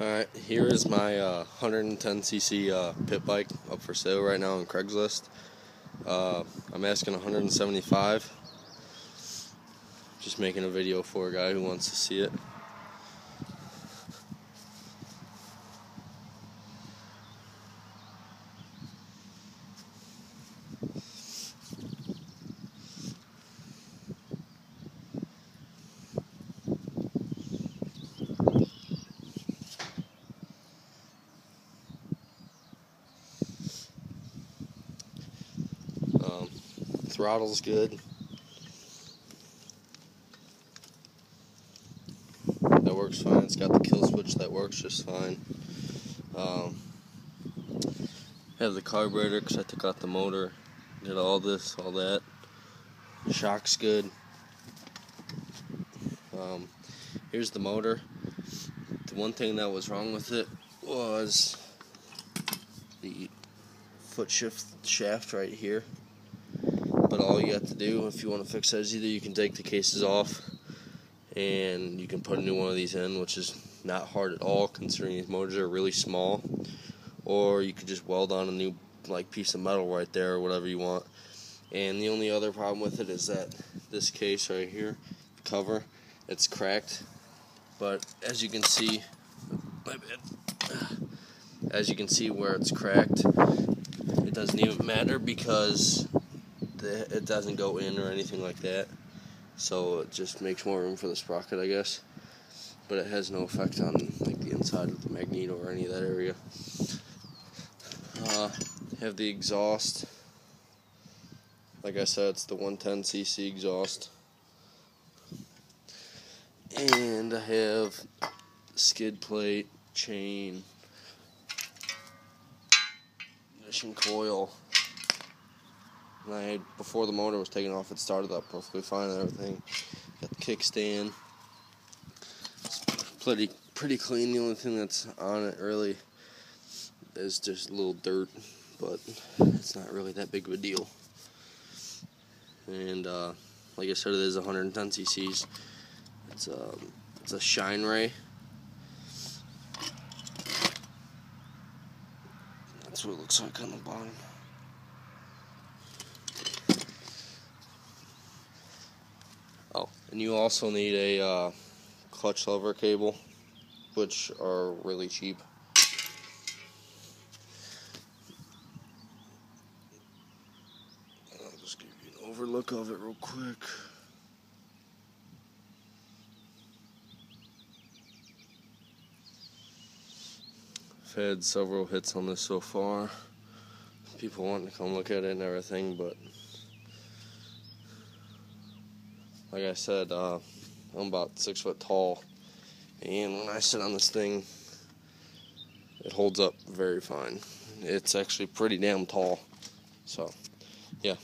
Alright, here is my 110cc pit bike up for sale right now on Craigslist. I'm asking 175. Just making a video for a guy who wants to see it. Throttle's good. That works fine. It's got the kill switch that works just fine. Have the carburetor because I took out the motor. Did all this, all that. Shock's good. Here's the motor. The one thing that was wrong with it was the foot shift shaft right here. But all you have to do if you want to fix that is either you can take the cases off and you can put a new one of these in, which is not hard at all considering these motors are really small, or you could just weld on a new piece of metal right there or whatever you want. And the only other problem with it is that this case right here, the cover, it's cracked. But as you can see, as you can see where it's cracked, it doesn't even matter because it doesn't go in or anything like that, so it just makes more room for the sprocket, I guess. But it has no effect on the inside of the magneto or any of that area. Have the exhaust. Like I said, it's the 110cc exhaust, and I have skid plate, chain, ignition coil. And before the motor was taken off, it started up perfectly fine and everything. Got the kickstand. It's pretty clean. The only thing that's on it really is just a little dirt, but it's not really that big of a deal. And like I said, it is 110 cc's. It's a Shine Ray. That's what it looks like on the bottom. Oh, and you also need a clutch lever cable, which are really cheap. I'll just give you an overlook of it real quick. I've had several hits on this so far. People wanting to come look at it and everything, but like I said, I'm about 6 foot tall, and when I sit on this thing, it holds up very fine. It's actually pretty damn tall, so yeah.